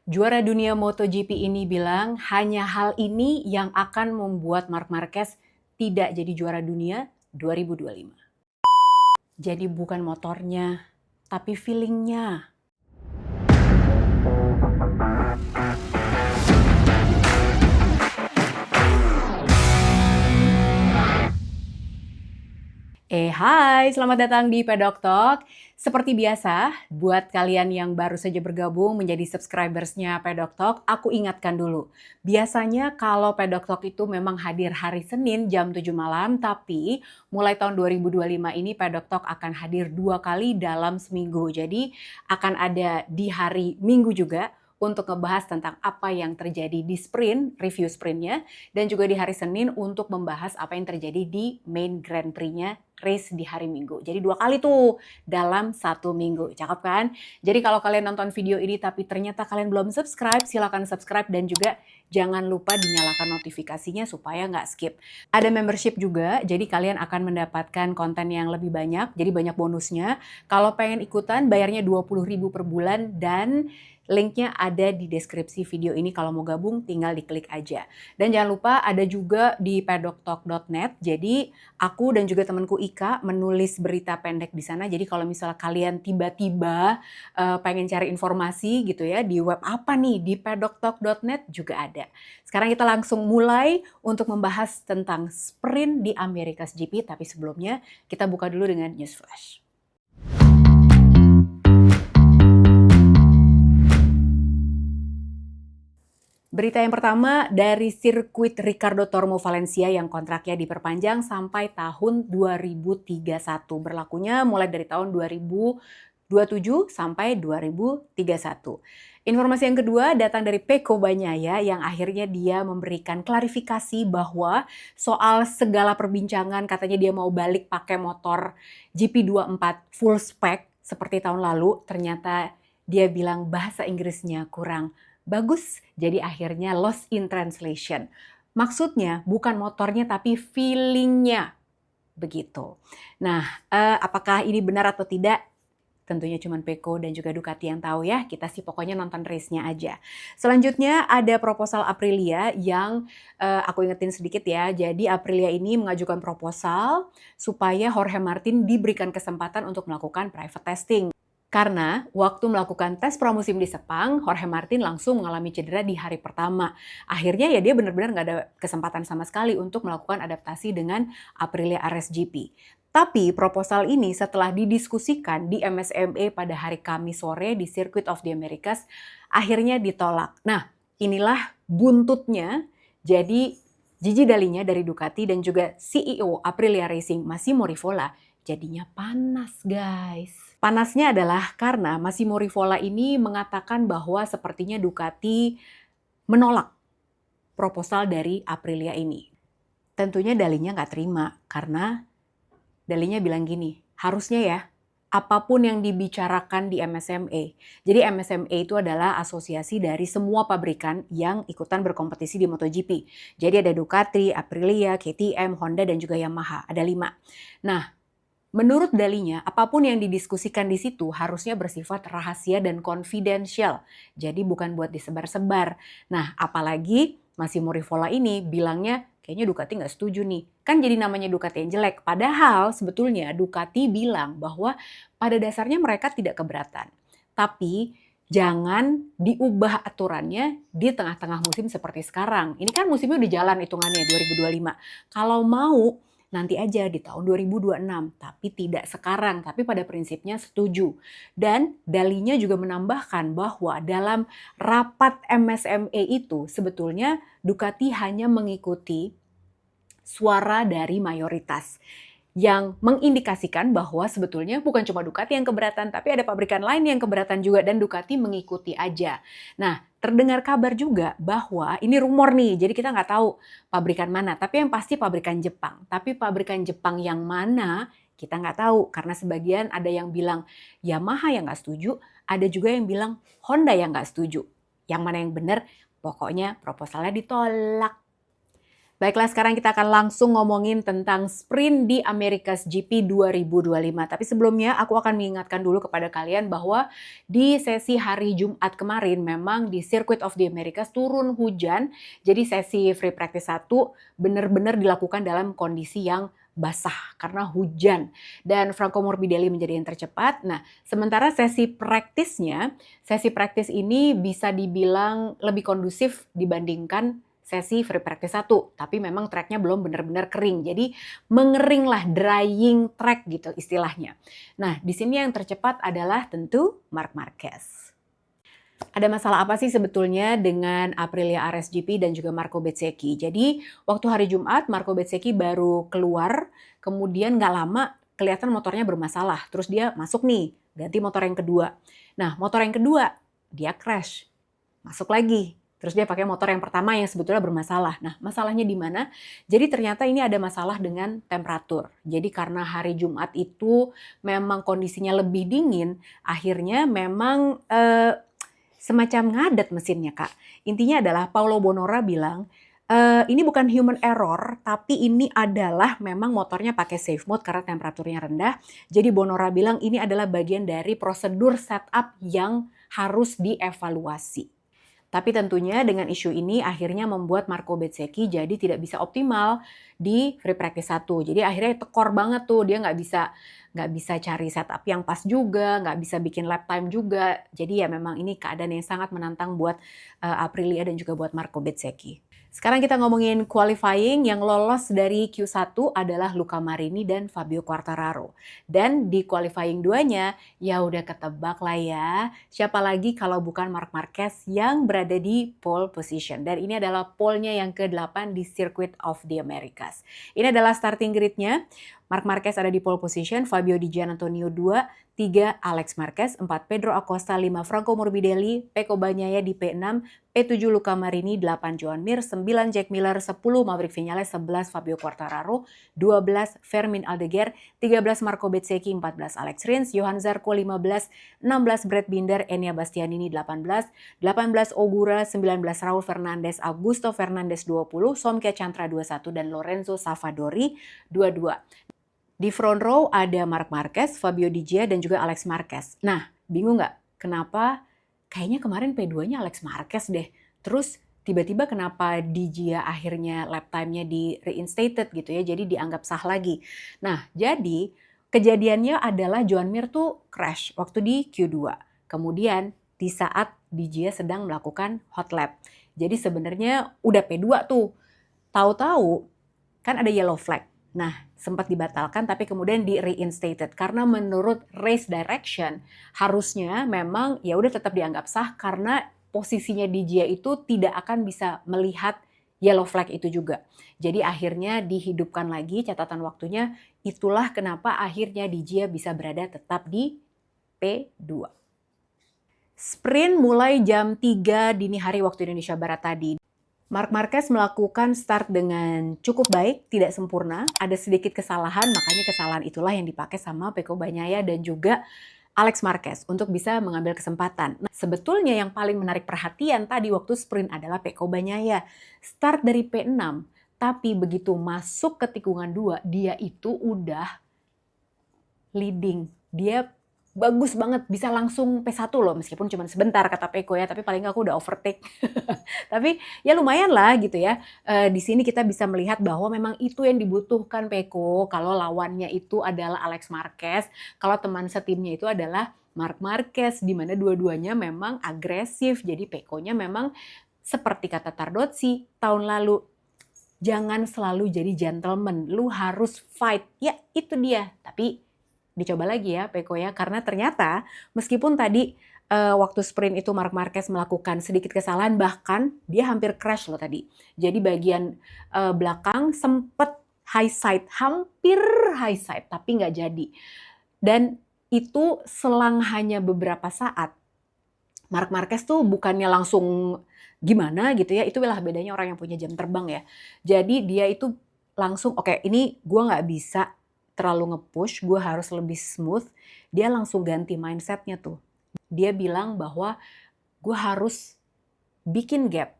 Juara dunia MotoGP ini bilang hanya hal ini yang akan membuat Marc Marquez tidak jadi juara dunia 2025. Jadi bukan motornya, tapi feelingnya. Hai, selamat datang di Pedok Talk. Seperti biasa, buat kalian yang baru saja bergabung menjadi subscribersnya Pedok Talk, aku ingatkan dulu. Biasanya kalau Pedok Talk itu memang hadir hari Senin jam 7 malam, tapi mulai tahun 2025 ini Pedok Talk akan hadir 2 kali dalam seminggu. Jadi akan ada di hari Minggu juga untuk ngebahas tentang apa yang terjadi di sprint, review sprintnya, dan juga di hari Senin untuk membahas apa yang terjadi di main Grand Prix-nya race di hari Minggu. Jadi 2 kali tuh dalam 1 minggu. Cakep kan? Jadi kalau kalian nonton video ini tapi ternyata kalian belum subscribe, silakan subscribe dan juga jangan lupa dinyalakan notifikasinya supaya nggak skip. Ada membership juga, jadi kalian akan mendapatkan konten yang lebih banyak, jadi banyak bonusnya. Kalau pengen ikutan, bayarnya 20.000 per bulan dan linknya ada di deskripsi video ini. Kalau mau gabung tinggal diklik aja. Dan jangan lupa ada juga di pedoktalk.net. Jadi aku dan juga temanku Ika menulis berita pendek di sana. Jadi kalau misalnya kalian tiba-tiba pengen cari informasi gitu ya di web apa nih, di pedoktalk.net juga ada. Sekarang kita langsung mulai untuk membahas tentang sprint di America's GP. Tapi sebelumnya kita buka dulu dengan news flash. Berita yang pertama dari sirkuit Ricardo Tormo Valencia yang kontraknya diperpanjang sampai tahun 2031. Berlakunya mulai dari tahun 2027 sampai 2031. Informasi yang kedua datang dari Pecco Bagnaia yang akhirnya dia memberikan klarifikasi bahwa soal segala perbincangan katanya dia mau balik pakai motor GP24 full spec seperti tahun lalu, ternyata dia bilang bahasa Inggrisnya kurang bagus, jadi akhirnya lost in translation. Maksudnya bukan motornya tapi feelingnya, begitu. Nah, apakah ini benar atau tidak? Tentunya cuma Pecco dan juga Ducati yang tahu ya. Kita sih pokoknya nonton race-nya aja. Selanjutnya ada proposal Aprilia yang aku ingetin sedikit ya. Jadi Aprilia ini mengajukan proposal supaya Jorge Martin diberikan kesempatan untuk melakukan private testing. Karena waktu melakukan tes pramusim di Sepang, Jorge Martin langsung mengalami cedera di hari pertama. Akhirnya ya dia benar-benar nggak ada kesempatan sama sekali untuk melakukan adaptasi dengan Aprilia RSGP. Tapi proposal ini setelah didiskusikan di MSMA pada hari Kamis sore di Circuit of the Americas, akhirnya ditolak. Nah, inilah buntutnya. Jadi Gigi Dall'Igna dari Ducati dan juga CEO Aprilia Racing Massimo Rivola jadinya panas, guys. Panasnya adalah karena Massimo Rivola ini mengatakan bahwa sepertinya Ducati menolak proposal dari Aprilia ini. Tentunya Dall'Igna nggak terima karena Dall'Igna bilang gini, harusnya ya apapun yang dibicarakan di MSMA. Jadi MSMA itu adalah asosiasi dari semua pabrikan yang ikutan berkompetisi di MotoGP. Jadi ada Ducati, Aprilia, KTM, Honda, dan juga Yamaha. Ada 5. Nah, menurut Dall'Igna, apapun yang didiskusikan di situ harusnya bersifat rahasia dan confidential. Jadi bukan buat disebar-sebar. Nah, apalagi Massimo Rivola ini bilangnya kayaknya Ducati nggak setuju nih. Kan jadi namanya Ducati yang jelek. Padahal sebetulnya Ducati bilang bahwa pada dasarnya mereka tidak keberatan. Tapi jangan diubah aturannya di tengah-tengah musim seperti sekarang. Ini kan musimnya udah jalan hitungannya 2025. Kalau mau nanti aja di tahun 2026, tapi tidak sekarang, tapi pada prinsipnya setuju. Dan Dall'Igna juga menambahkan bahwa dalam rapat MSMA itu sebetulnya Ducati hanya mengikuti suara dari mayoritas yang mengindikasikan bahwa sebetulnya bukan cuma Ducati yang keberatan, tapi ada pabrikan lain yang keberatan juga dan Ducati mengikuti aja. Nah, terdengar kabar juga bahwa ini rumor nih, jadi kita nggak tahu pabrikan mana, tapi yang pasti pabrikan Jepang. Tapi pabrikan Jepang yang mana kita nggak tahu, karena sebagian ada yang bilang Yamaha yang nggak setuju, ada juga yang bilang Honda yang nggak setuju. Yang mana yang benar, pokoknya proposalnya ditolak. Baiklah, sekarang kita akan langsung ngomongin tentang sprint di America's GP 2025. Tapi sebelumnya aku akan mengingatkan dulu kepada kalian bahwa di sesi hari Jumat kemarin memang di Circuit of the Americas turun hujan. Jadi sesi free practice 1 benar-benar dilakukan dalam kondisi yang basah karena hujan. Dan Franco Morbidelli menjadi yang tercepat. Nah, sementara sesi practice ini bisa dibilang lebih kondusif dibandingkan sesi free practice 1, tapi memang tracknya belum benar-benar kering. Jadi mengering lah, drying track gitu istilahnya. Nah, di sini yang tercepat adalah tentu Marc Marquez. Ada masalah apa sih sebetulnya dengan Aprilia RSGP dan juga Marco Bezzecchi? Jadi waktu hari Jumat Marco Bezzecchi baru keluar, kemudian nggak lama kelihatan motornya bermasalah. Terus dia masuk nih, ganti motor yang kedua. Nah, motor yang kedua dia crash, masuk lagi. Terus dia pakai motor yang pertama yang sebetulnya bermasalah. Nah, masalahnya di mana? Jadi ternyata ini ada masalah dengan temperatur. Jadi karena hari Jumat itu memang kondisinya lebih dingin, akhirnya memang semacam ngadet mesinnya, Kak. Intinya adalah Paulo Bonora bilang, ini bukan human error, tapi ini adalah memang motornya pakai safe mode karena temperaturnya rendah. Jadi Bonora bilang ini adalah bagian dari prosedur setup yang harus dievaluasi. Tapi tentunya dengan isu ini akhirnya membuat Marco Bezzecchi jadi tidak bisa optimal di free practice 1. Jadi akhirnya tekor banget tuh, dia nggak bisa cari setup yang pas juga, nggak bisa bikin lap time juga. Jadi ya memang ini keadaan yang sangat menantang buat Aprilia dan juga buat Marco Bezzecchi. Sekarang kita ngomongin qualifying. Yang lolos dari Q1 adalah Luca Marini dan Fabio Quartararo. Dan di qualifying 2-nya ya udah ketebak lah ya. Siapa lagi kalau bukan Marc Marquez yang berada di pole position. Dan ini adalah pole-nya yang ke-8 di Circuit of the Americas. Ini adalah starting grid-nya. Marc Marquez ada di pole position, Fabio Di Giannantonio 2, 3 Alex Marquez, 4 Pedro Acosta, 5 Franco Morbidelli, Pecco Bagnaia di P6, P7 Luca Marini, 8 Joan Mir, 9 Jack Miller, 10 Maverick Viñales, 11 Fabio Quartararo, 12 Fermin Aldeguer, 13 Marco Bezzecchi, 14 Alex Rins, Johan Zarco 15, 16 Brad Binder, Enea Bastianini 18, 18 Ogura, 19 Raul Fernandez, Augusto Fernandez 20, Somkia Chantra 21 dan Lorenzo Savadori 22. Di front row ada Marc Marquez, Fabio Di Gia, dan juga Alex Marquez. Nah, bingung nggak? Kenapa? Kayaknya kemarin P2-nya Alex Marquez deh. Terus tiba-tiba kenapa Di Gia akhirnya lap time-nya di reinstated gitu ya, jadi dianggap sah lagi. Nah, jadi kejadiannya adalah Joan Mir tuh crash waktu di Q2. Kemudian di saat Di Gia sedang melakukan hot lap. Jadi sebenarnya udah P2 tuh. Tahu-tahu kan ada yellow flag. Nah, sempat dibatalkan tapi kemudian di reinstated karena menurut race direction harusnya memang ya udah tetap dianggap sah karena posisinya Di Gia itu tidak akan bisa melihat yellow flag itu juga. Jadi akhirnya dihidupkan lagi catatan waktunya, itulah kenapa akhirnya Di Gia bisa berada tetap di P2. Sprint mulai jam 3 dini hari waktu Indonesia Barat tadi. Marc Marquez melakukan start dengan cukup baik, tidak sempurna, ada sedikit kesalahan, makanya kesalahan itulah yang dipakai sama Pecco Bagnaia dan juga Alex Marquez untuk bisa mengambil kesempatan. Nah, sebetulnya yang paling menarik perhatian tadi waktu sprint adalah Pecco Bagnaia. Start dari P6, tapi begitu masuk ke tikungan 2, dia itu udah leading. Dia bagus banget, bisa langsung P1 loh, meskipun cuma sebentar kata Pecco ya, tapi paling nggak aku udah overtake. Tapi ya lumayan lah gitu ya. Di sini kita bisa melihat bahwa memang itu yang dibutuhkan Pecco kalau lawannya itu adalah Alex Marquez, kalau teman setimnya itu adalah Marc Marquez, di mana dua-duanya memang agresif. Jadi Pecco-nya memang seperti kata Tardozzi tahun lalu, jangan selalu jadi gentleman, lu harus fight. Ya itu dia, tapi dicoba lagi ya Pecco ya, karena ternyata meskipun tadi waktu sprint itu Marc Marquez melakukan sedikit kesalahan, bahkan dia hampir crash loh tadi. Jadi bagian belakang sempet high side, hampir high side, tapi nggak jadi. Dan itu selang hanya beberapa saat. Marc Marquez tuh bukannya langsung gimana gitu ya, itulah bedanya orang yang punya jam terbang ya. Jadi dia itu langsung, oke, ini gue nggak bisa terlalu nge-push, gue harus lebih smooth. Dia langsung ganti mindsetnya tuh. Dia bilang bahwa gue harus bikin gap.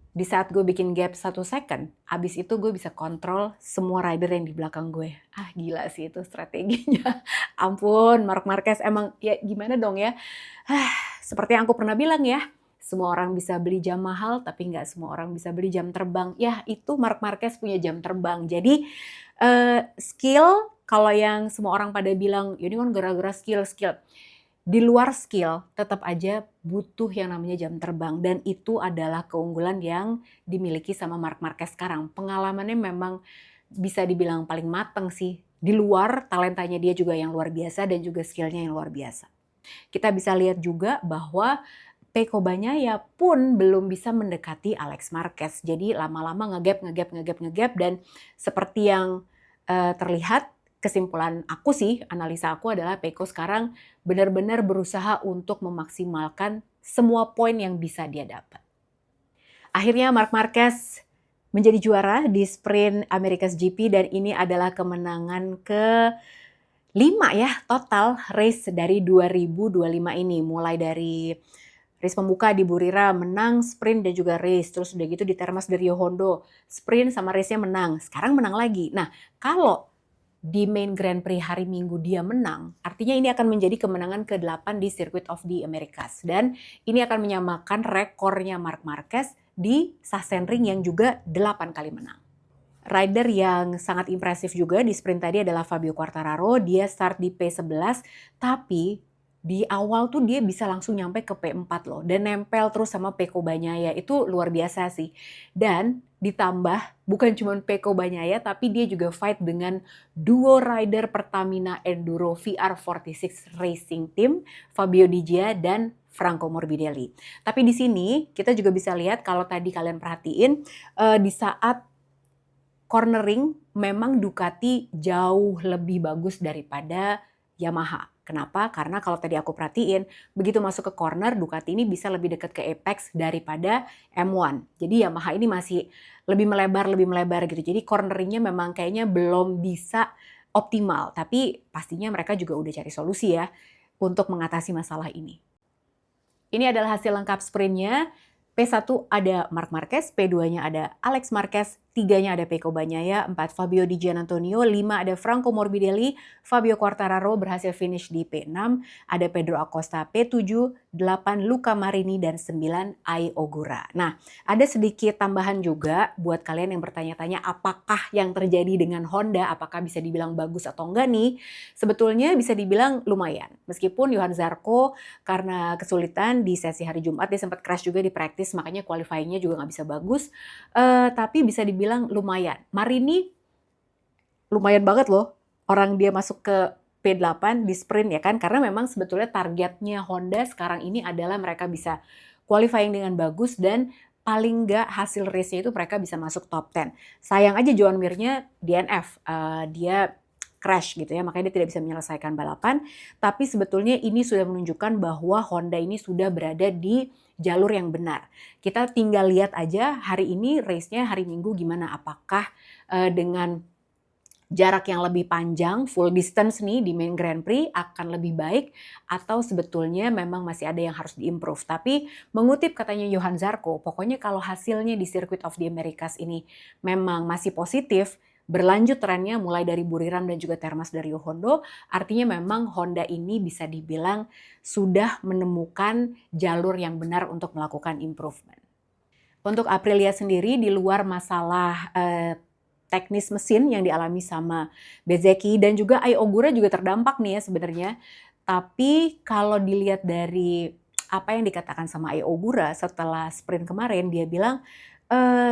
Di saat gue bikin gap 1 second, abis itu gue bisa kontrol semua rider yang di belakang gue. Ah gila sih itu strateginya. Ampun, Marc Marquez emang ya gimana dong ya. Seperti yang aku pernah bilang ya, semua orang bisa beli jam mahal, tapi nggak semua orang bisa beli jam terbang. Ya itu Marc Marquez punya jam terbang. Jadi skill, kalau yang semua orang pada bilang, ini kan gara-gara skill. Di luar skill, tetap aja butuh yang namanya jam terbang. Dan itu adalah keunggulan yang dimiliki sama Marc Marquez sekarang. Pengalamannya memang bisa dibilang paling mateng sih. Di luar, talentanya dia juga yang luar biasa dan juga skillnya yang luar biasa. Kita bisa lihat juga bahwa Pecco Bagnaia pun belum bisa mendekati Alex Marquez. Jadi lama-lama ngegap dan seperti yang terlihat, kesimpulan aku sih, analisa aku adalah Pecco sekarang benar-benar berusaha untuk memaksimalkan semua poin yang bisa dia dapat. Akhirnya Marc Marquez menjadi juara di sprint America's GP dan ini adalah kemenangan ke-5 ya total race dari 2025 ini. Mulai dari race pembuka di Burira menang sprint dan juga race. Terus udah gitu di Termas de Rio Hondo sprint sama race-nya menang. Sekarang menang lagi. Nah kalau di main Grand Prix hari Minggu dia menang, artinya ini akan menjadi kemenangan ke-8 di Circuit of the Americas. Dan ini akan menyamakan rekornya Marc Marquez di Sachsenring yang juga 8 kali menang. Rider yang sangat impresif juga di sprint tadi adalah Fabio Quartararo. Dia start di P11, tapi di awal tuh dia bisa langsung nyampe ke P4 loh. Dan nempel terus sama Pecco Bagnaia. Itu luar biasa sih. Dan ditambah bukan cuma Pecco Bagnaia, tapi dia juga fight dengan duo rider Pertamina Enduro VR46 Racing Team, Fabio Di Gia dan Franco Morbidelli. Tapi di sini kita juga bisa lihat kalau tadi kalian perhatiin di saat cornering memang Ducati jauh lebih bagus daripada Yamaha. Kenapa? Karena kalau tadi aku perhatiin, begitu masuk ke corner, Ducati ini bisa lebih dekat ke apex daripada M1. Jadi Yamaha ini masih lebih melebar gitu. Jadi corneringnya memang kayaknya belum bisa optimal. Tapi pastinya mereka juga udah cari solusi ya untuk mengatasi masalah ini. Ini adalah hasil lengkap sprintnya. P1 ada Marc Marquez, P2-nya ada Alex Marquez, 3-nya ada Pecco Bagnaia, 4 Fabio Di Giannantonio, 5 ada Franco Morbidelli, Fabio Quartararo berhasil finish di P6, ada Pedro Acosta P7, 8 Luca Marini, dan 9 Ai Ogura. Nah, ada sedikit tambahan juga buat kalian yang bertanya-tanya apakah yang terjadi dengan Honda, apakah bisa dibilang bagus atau enggak nih? Sebetulnya bisa dibilang lumayan. Meskipun Johann Zarco karena kesulitan di sesi hari Jumat, dia sempat crash juga di practice, makanya qualifying-nya juga nggak bisa bagus. Tapi bisa dibilang lumayan. Marini lumayan banget loh. Orang dia masuk ke P8 di sprint ya kan. Karena memang sebetulnya targetnya Honda sekarang ini adalah mereka bisa qualifying dengan bagus dan paling nggak hasil race-nya itu mereka bisa masuk top 10. Sayang aja Joan Mir-nya DNF. Dia crash gitu ya, makanya dia tidak bisa menyelesaikan balapan. Tapi sebetulnya ini sudah menunjukkan bahwa Honda ini sudah berada di jalur yang benar. Kita tinggal lihat aja hari ini race-nya hari Minggu gimana. Apakah dengan jarak yang lebih panjang, full distance nih di main Grand Prix akan lebih baik atau sebetulnya memang masih ada yang harus diimprove. Tapi mengutip katanya Johann Zarco, pokoknya kalau hasilnya di Circuit of the Americas ini memang masih positif, berlanjut trennya mulai dari Buriram dan juga Termas de Rio Hondo, artinya memang Honda ini bisa dibilang sudah menemukan jalur yang benar untuk melakukan improvement. Untuk Aprilia sendiri, di luar masalah teknis mesin yang dialami sama Bezzecchi dan juga Ai Ogura juga terdampak nih ya sebenarnya. Tapi kalau dilihat dari apa yang dikatakan sama Ai Ogura setelah sprint kemarin, dia bilang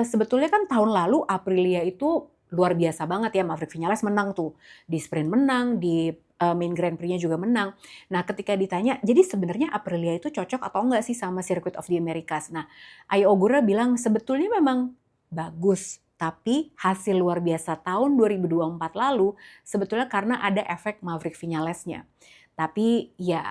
sebetulnya kan tahun lalu Aprilia itu luar biasa banget ya, Maverick Vinales menang tuh, di sprint menang, di main Grand Prix-nya juga menang. Nah ketika ditanya, jadi sebenarnya Aprilia itu cocok atau enggak sih sama Circuit of the Americas? Nah Ai Ogura bilang sebetulnya memang bagus, tapi hasil luar biasa tahun 2024 lalu sebetulnya karena ada efek Maverick Vinales-nya. Tapi ya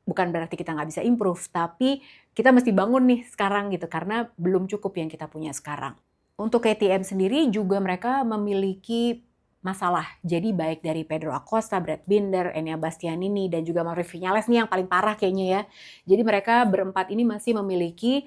bukan berarti kita nggak bisa improve, tapi kita mesti bangun nih sekarang gitu, karena belum cukup yang kita punya sekarang. Untuk KTM sendiri juga mereka memiliki masalah. Jadi baik dari Pedro Acosta, Brad Binder, Enea Bastianini, dan juga Maverick Viñales nih yang paling parah kayaknya ya. Jadi mereka berempat ini masih memiliki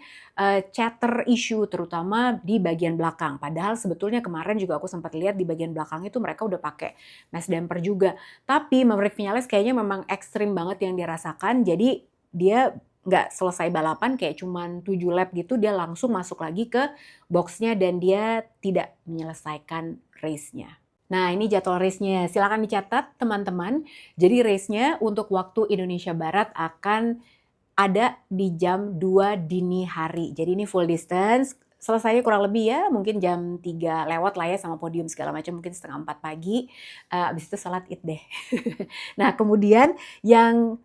chatter issue terutama di bagian belakang. Padahal sebetulnya kemarin juga aku sempat lihat di bagian belakang itu mereka udah pakai mesh damper juga. Tapi Maverick Viñales kayaknya memang ekstrim banget yang dirasakan. Jadi dia nggak selesai balapan, kayak cuman 7 lap gitu, dia langsung masuk lagi ke boxnya dan dia tidak menyelesaikan race-nya. Nah, ini jadwal race-nya. Silakan dicatat teman-teman. Jadi race-nya untuk waktu Indonesia Barat akan ada di jam 2 dini hari. Jadi ini full distance. Selesainya kurang lebih ya, mungkin jam 3 lewat lah ya sama podium segala macam, mungkin setengah 4 pagi. Abis itu salat id deh. Nah, kemudian yang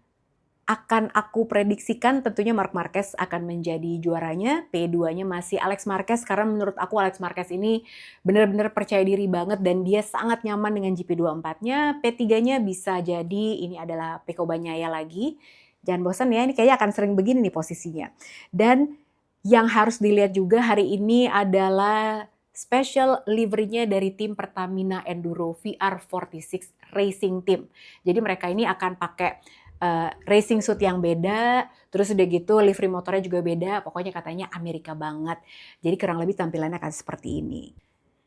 akan aku prediksikan tentunya Marc Marquez akan menjadi juaranya. P2-nya masih Alex Marquez karena menurut aku Alex Marquez ini benar-benar percaya diri banget dan dia sangat nyaman dengan GP24-nya. P3-nya bisa jadi ini adalah Pecco Bagnaia lagi. Jangan bosan ya, ini kayaknya akan sering begini nih posisinya. Dan yang harus dilihat juga hari ini adalah special livery-nya dari tim Pertamina Enduro VR46 Racing Team. Jadi mereka ini akan pakai racing suit yang beda, terus udah gitu livery motornya juga beda, pokoknya katanya Amerika banget. Jadi kurang lebih tampilannya akan seperti ini.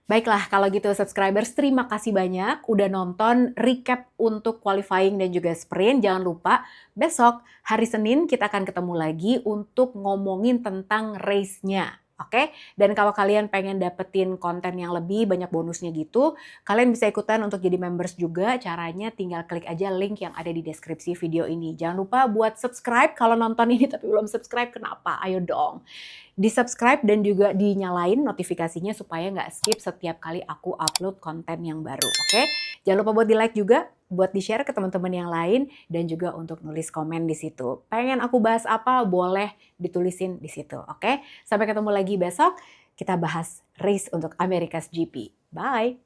Baiklah, kalau gitu subscribers, terima kasih banyak udah nonton recap untuk qualifying dan juga sprint. Jangan lupa besok hari Senin kita akan ketemu lagi untuk ngomongin tentang race-nya. Oke, dan kalau kalian pengen dapetin konten yang lebih banyak bonusnya gitu, kalian bisa ikutan untuk jadi members juga. Caranya tinggal klik aja link yang ada di deskripsi video ini. Jangan lupa buat subscribe kalau nonton ini tapi belum subscribe, kenapa? Ayo dong. Di-subscribe dan juga dinyalain notifikasinya supaya nggak skip setiap kali aku upload konten yang baru, oke? Jangan lupa buat di-like juga, buat di-share ke teman-teman yang lain, dan juga untuk nulis komen di situ. Pengen aku bahas apa, boleh ditulisin di situ, oke? Sampai ketemu lagi besok, kita bahas race untuk America's GP. Bye!